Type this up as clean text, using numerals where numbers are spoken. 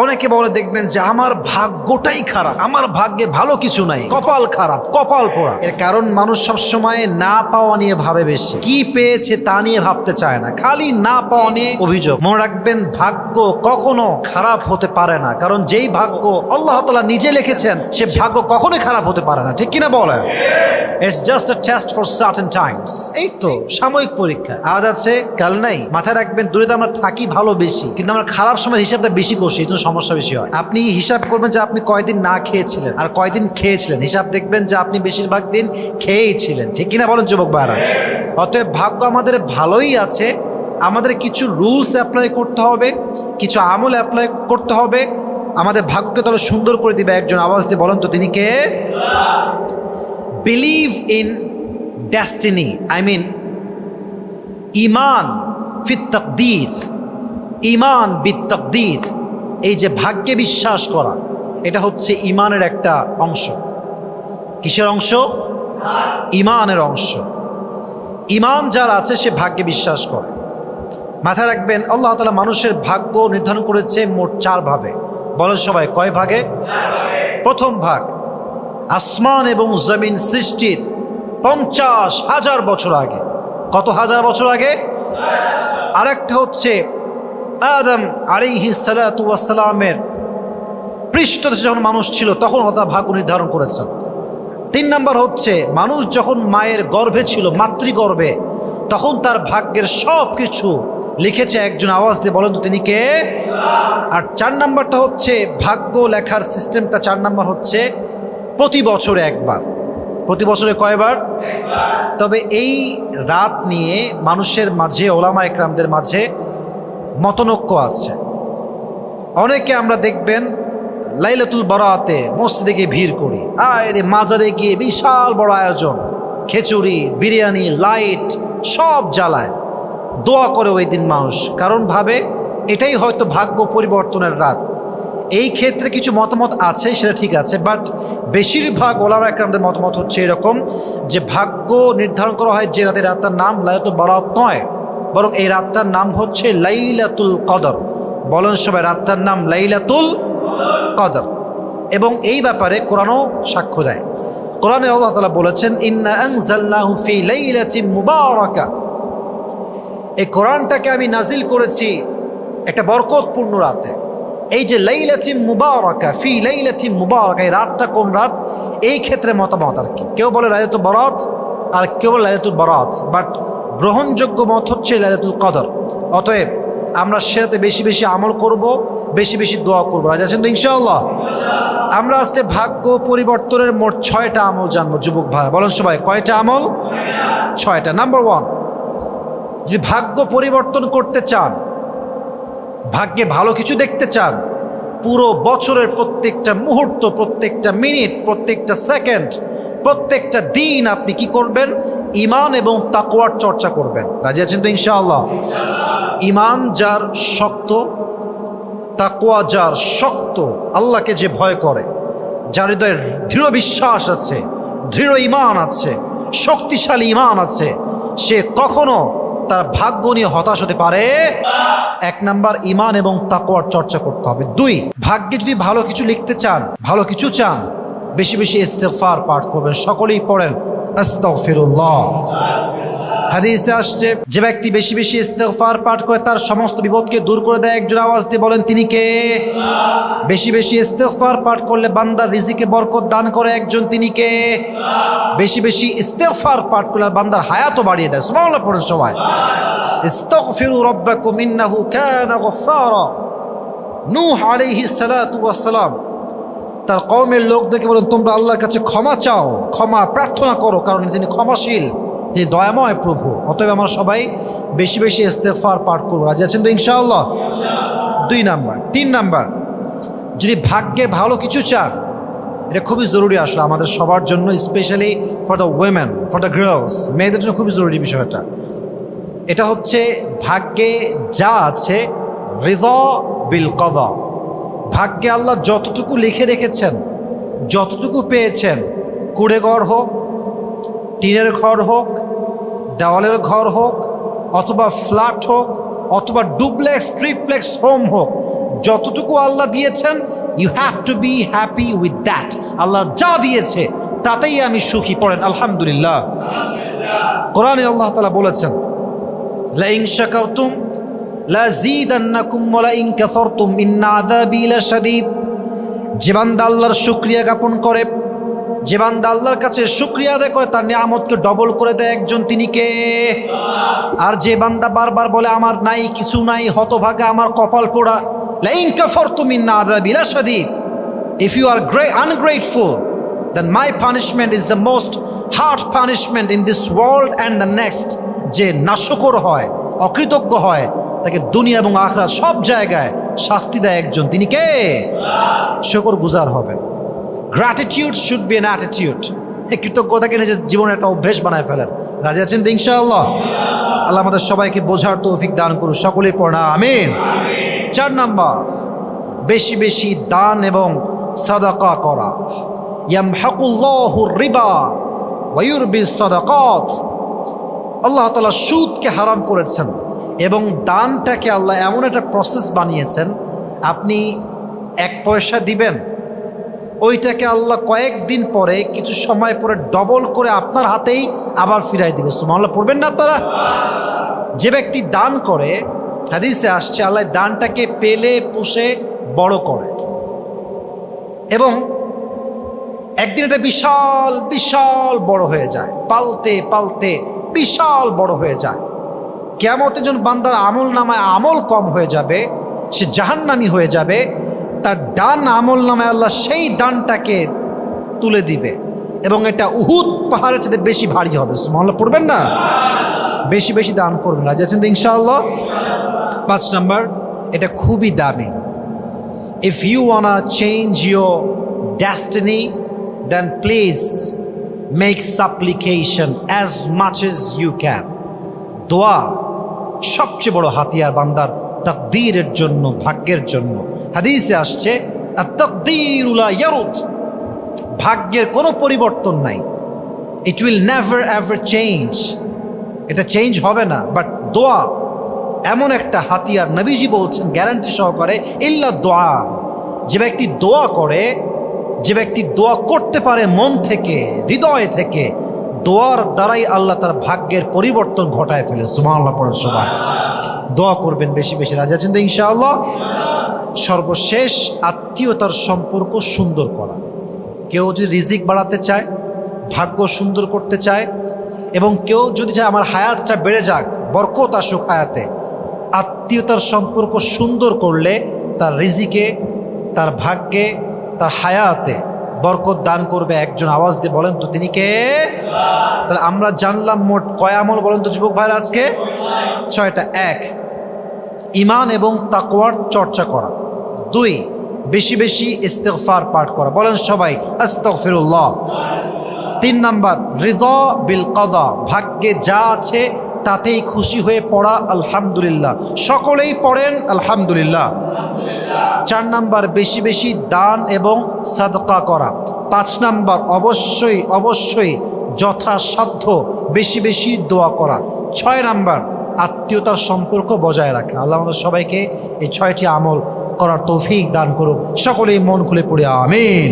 অনেকে বলে দেখবেন যে আমার ভাগ্যটাই খারাপ, আমার ভাগ্যে ভালো কিছু নাই, কপাল খারাপ, কপাল পোড়া। এর কারণ মানুষ সবসময় না পাওয়া নিয়ে ভাবে বেশি, কি পেয়েছে তা নিয়ে ভাবতে চায় না, খালি না পাওয়া নিয়ে অভিযোগ। মনে রাখবেন ভাগ্য কখনো খারাপ হতে পারে না, কারণ যেই ভাগ্য আল্লাহ তাআলা নিজে লিখেছেন সে ভাগ্য কখনোই খারাপ হতে পারে না, ঠিক কিনা বলেন? It's just a test for certain Times. এই তো সাময়িক পরীক্ষা, আজ আছে কাল নাই। মাথায় রাখবেন দুনিয়াতে আমরা থাকি ভালো বেশি, কিন্তু আমরা খারাপ সময় হিসাবটা বেশি করছি, এই জন্য সমস্যা বেশি হয়। আপনি হিসাব করবেন যে আপনি কয়দিন না খেয়েছিলেন আর কয়দিন খেয়েছিলেন, হিসাব দেখবেন যে আপনি বেশিরভাগ দিন খেয়েই ছিলেন, ঠিক কিনা বলেন যুবক ভাইরা? অতএব ভাগ্য আমাদের ভালোই আছে, আমাদের কিছু রুলস অ্যাপ্লাই করতে হবে, কিছু আমল অ্যাপ্লাই করতে হবে, আমাদের ভাগ্যকে তাহলে সুন্দর করে দিবে একজন। আওয়াজ দিয়ে বলেন তো তিনি কে? Believe in destiny, I mean ইমান ফিত তাকদীর, ইমান বিত তাকদীর। এই যে ভাগ্যে বিশ্বাস করা, এটা হচ্ছে ইমানের একটা অংশ। কিসের অংশ? ইমানের অংশ। ইমান যার আছে সে ভাগ্যে বিশ্বাস করে। মাথায় রাখবেন আল্লাহ তাআলা মানুষের ভাগ্য নির্ধারণ করেছে মোট 4 ভাবে। বলেন সবাই কয় ভাগে? প্রথম ভাগ আসমান এবং জমিন সৃষ্টির 50,000 বছর আগে। কত হাজার বছর আগে? আরেকটা হচ্ছে আদম আলাইহিস সালাতু ওয়াস সালামের পৃষ্ঠদেশে যখন মানুষ ছিল তখন আল্লাহ ভাগ্য নির্ধারণ করেছেন। 3 নম্বর হচ্ছে মানুষ যখন মায়ের গর্ভে ছিল, মাতৃগর্ভে, তখন তার ভাগ্যের সব কিছু লিখেছে একজন। আওয়াজ দিয়ে বলেন তো তিনি কে? আর 4 নম্বরটা হচ্ছে ভাগ্য লেখার সিস্টেমটা। 4 নম্বর হচ্ছে প্রতি বছরে একবার। প্রতি বছরে কয়বার? তবে এই রাত নিয়ে মানুষের মাঝে, ওলামা একরামদের মাঝে মতনৈক্য আছে। অনেকে আমরা দেখবেন লাইলাতুল বারাতে মসজিদে গিয়ে ভিড় করি, মাজারে গিয়ে বিশাল বড় আয়োজন, খিচুড়ি, বিরিয়ানি, লাইট সব জ্বালায়, দোয়া করে ওই দিন মানুষ, কারণ ভাবে এটাই হয়তো ভাগ্য পরিবর্তনের রাত। এই ক্ষেত্রে কিছু মতামত আছে, সেটা ঠিক আছে, বাট বেশিরভাগ ওলামা একরামদের মতামত হচ্ছে এরকম যে ভাগ্য নির্ধারণ করা হয় যে রাতে, রাতটার নাম লাইলাতুল বারাত নয়, বরং এই রাতটার নাম হচ্ছে লাইলাতুল কদর। বলেন সবাই রাতটার নাম লাইলাতুল কদর। এবং এই ব্যাপারে কোরআনও সাক্ষ্য দেয়। কোরআনে আল্লাহ তাআলা বলেছেন ইন্না আনজালনাহু ফি লাইলাতিন মুবারাকা, এই কোরআনটাকে আমি নাজিল করেছি একটা বরকতপূর্ণ রাতে। এই যে লাইলাতুল মুবারাকা, ফি লাইলাতিন মুবারাকা, এই রাতটা কোন রাত? এই ক্ষেত্রে মতামত আর কি, কেউ বলে লাইলাতুল বারাত আর কেউ বলে লাইলাতুল বারাত, বাট গ্রহণযোগ্য মত হচ্ছে লাইলাতুল কদর। অতএব আমরা সেটাতে বেশি বেশি আমল করব, বেশি বেশি দোয়া করবো। রাজি আছেন তো ইনশাআল্লাহ? আমরা আজকে ভাগ্য পরিবর্তনের মোট 6টা আমল জানবো যুবক ভাই। বলেন সবাই কয়টা আমল? 6টা। নাম্বার 1, যদি ভাগ্য পরিবর্তন করতে চান, ভাগ্যে ভালো কিছু দেখতে চান, পুরো বছরের প্রত্যেকটা মুহূর্ত, প্রত্যেকটা মিনিট, প্রত্যেকটা সেকেন্ড, প্রত্যেকটা দিন আপনি কি করবেন? ইমান এবং তাকওয়ার চর্চা করবেন। রাজি আছেন তো ইনশাআল্লাহ? ইমান যার শক্ত, তাকওয়া যার শক্ত, আল্লাহকে যে ভয় করে, যার হৃদয়ে দৃঢ় বিশ্বাস আছে, দৃঢ় ইমান আছে, শক্তিশালী ইমান আছে, সে কখনো তার ভাগ্য নিয়ে হতাশ হতে পারে। 1 নাম্বার ইমান এবং তাকওয়ার চর্চা করতে হবে। 2, ভাগ্যে যদি ভালো কিছু লিখতে চান, ভালো কিছু চান, বেশি বেশি ইস্তেগফার পাঠ করবেন। সকলেই পড়েন আস্তাগফিরুল্লাহ। হাদিসে আসছে যে ব্যক্তি বেশি বেশি ইস্তেগফার পাঠ করে তার সমস্ত বিপদকে দূর করে দেয়। একজন আওয়াজ দিয়ে বলেন তিনি কে? বেশি বেশি ইস্তেগফার পাঠ করলে বান্দার রিজিকে বরকত দান করে একজন, তিনি কে? বেশি বেশি ইস্তেগফার পাঠ করলে বান্দার হায়াতও বাড়িয়ে দেয়। সুবহানাল্লাহ পড়েন সবাই। ইস্তাগফিরু রাব্বাকুম ইন্নাহু কানা গফফারা। নূহ আলাইহিস সালাতু ওয়াস সালাম তার কওমের লোকদেরকে বলেন তোমরা আল্লাহর কাছে ক্ষমা চাও, ক্ষমা প্রার্থনা করো, কারণ তিনি ক্ষমাশীল, তিনি দয়াময় প্রভু। অতএব আমরা সবাই বেশি বেশি ইস্তেগফার পাঠ করবো। রাজি আছেন তো ইনশাআল্লাহ? 2 নাম্বার। 3 নাম্বার, যদি ভাগ্যে ভালো কিছু চান, এটা খুবই জরুরি আসলে আমাদের সবার জন্য, specially for the women, for the girls, মেয়েদের জন্য খুবই জরুরি বিষয়টা। এটা হচ্ছে ভাগ্যে যা আছে রিদা বিল কদা, ভাগ্যে আল্লাহ যতটুকু লিখে রেখেছেন, যতটুকু পেয়েছেন, কুড়ে ঘর হোক, টিনের ঘর হোক, দেওয়ালের ঘর হোক, অথবা ফ্ল্যাট হোক, অথবা ডুপ্লেক্স ট্রিপ্লেক্স হোম হোক, যতটুকু আল্লাহ দিয়েছেন you have to be happy with that. আল্লাহ যা দিয়েছে তাতেই আমি সুখী। পড়েন আলহামদুলিল্লাহ। কোরআনে আল্লাহ তাআলা বলেছেন লাইন শাকারতুম লাযীদান্নাকুম ওয়া লাইন কাফারতুম ইন্না আযাবি লাশাদীদ। যে বান্দা আল্লাহর শুকরিয়া জ্ঞাপন করে, যে বান্দা আল্লাহর কাছে শুকরিয়া আদায় করে, তার নিয়ামতকে ডবল করে দেয় একজন, তিনি কে? আর যে বান্দা বারবার বলে আমার নাই, কিছু নাই, হতভাগা, আমার কপাল পোড়া, লাইন কাফারতুম ইন্না আযাবি লাশাদীদ। If you are ungrateful, then my punishment is the most hard punishment in this world and the next. যে নাশকর হয়, অকৃতজ্ঞ হয়, তাকে দুনিয়া এবং আখিরাত সব জায়গায় শাস্তি দেয় একজন, তিনি কে? শুকর গুজার হবেন। Gratitude should be an attitude. কৃতজ্ঞতাকে নিজের জীবনের একটা অভ্যেস বানায় ফেলেন। রাজি আছেন তো ইনশাআল্লাহ? আল্লাহ আমাদের সবাইকে বোঝার তৌফিক দান করুন, সকলেই পড়া আমিন। 4 নাম্বার, বেশি বেশি দান এবং সাদাকা করা। ইয়ামহাকুল্লাহু রিবা ওয়া ইউরবিস সাদাকাত। আল্লাহ তাআলা সুদকে হারাম করেছেন এবং দানটাকে আল্লাহ এমন একটা প্রসেস বানিয়েছেন, আপনি 1 পয়সা দিবেন, ওইটাকে আল্লাহ কয়েকদিন পরে, কিছু সময় পরে ডবল করে আপনার হাতেই আবার ফিরাই দিবে। সুবহানাল্লাহ পড়বেন না আপনারা? যে ব্যক্তি দান করে, হাদিসে আসছে আল্লাহ দানটাকে পেলে পুষে বড় করে এবং একদিন এটা বিশাল বিশাল বড় হয়ে যায়, পালতে পালতে বিশাল বড় হয়ে যায়। কিয়ামতের জন্য বান্দার আমল নামায় আমল কম হয়ে যাবে, সে জাহান্নামী হয়ে যাবে। তার ডান আমল নামায় আল্লাহ সেই দানটাকে তুলে দিবে এবং এটা উহুদ পাহাড়ের চেয়ে বেশি ভারী হবে। সুবহানাল্লাহ পড়বেন না? বেশি বেশি দান করবেন। রাজি আছেন তো ইনশাআল্লাহ? 5 নাম্বার, এটা খুবই দামি। If you wanna change your destiny, then please make supplication as much as you can. দোয়া সবচেয়ে বড় হাতিয়ার বান্দার তাকদীরের জন্য, ভাগ্যের জন্য। হাদিসে আসছে আত-তাকদীরু লা ইয়ারুদ, ভাগ্যের কোনো পরিবর্তন নাই। It will never ever change, এটা চেঞ্জ হবে না। বাট দোয়া এমন একটা হাতিয়ার, নবীজি বলছেন গ্যারান্টি সহকারে, ইল্লা দোয়া। যে ব্যক্তি দোয়া করে, যে ব্যক্তি দোয়া করতে পারে মন থেকে, হৃদয় থেকে, দোয়ার দ্বারাই আল্লাহ তার ভাগ্যের পরিবর্তন ঘটায় ফেলে। সুবহানাল্লাহ পড়েন সবাই। দোয়া করবেন বেশি বেশি। রাজি আছেন তো ইনশাআল্লাহ? সর্বশেষ, আত্মীয়তার সম্পর্ক সুন্দর করা। কেউ যদি রিজিক বাড়াতে চায়, ভাগ্য সুন্দর করতে চায়, এবং কেউ যদি চায় আমার হায়াতটা বেড়ে যাক, বরকত আসুক হায়াতে, আত্মীয়তার সম্পর্ক সুন্দর করলে তার রিজিকে, তার ভাগ্যে, তার হায়াতে বরকত দান করবে একজন। আওয়াজ দিয়ে বলেন তো তিনি কে? তাহলে আমরা জানলাম মোট কয় আমল বলেন তো যুবক ভাইরা আজকে? 6টা। 1, ঈমান এবং তাকওয়ার চর্চা করা। 2, বেশি বেশি ইস্তিগফার পাঠ করা। বলেন সবাই আস্তাগফিরুল্লাহ। 3 নাম্বার, রিদা বিল কাদা, ভাগ্যে যা আছে তাতেই খুশি হয়ে পড়া আলহামদুলিল্লাহ। সকলেই পড়েন আলহামদুলিল্লাহ। 4 নাম্বার, বেশি বেশি দান এবং সাদকা করা। 5 নাম্বার, অবশ্যই অবশ্যই যথাসাধ্য বেশি বেশি দোয়া করা। 6 নাম্বার, আত্মীয়তার সম্পর্ক বজায় রাখা। আল্লাহ আমাদের সবাইকে এই 6টি আমল করার তৌফিক দান করুক। সকলেই মন খুলে পড়ে আমিন।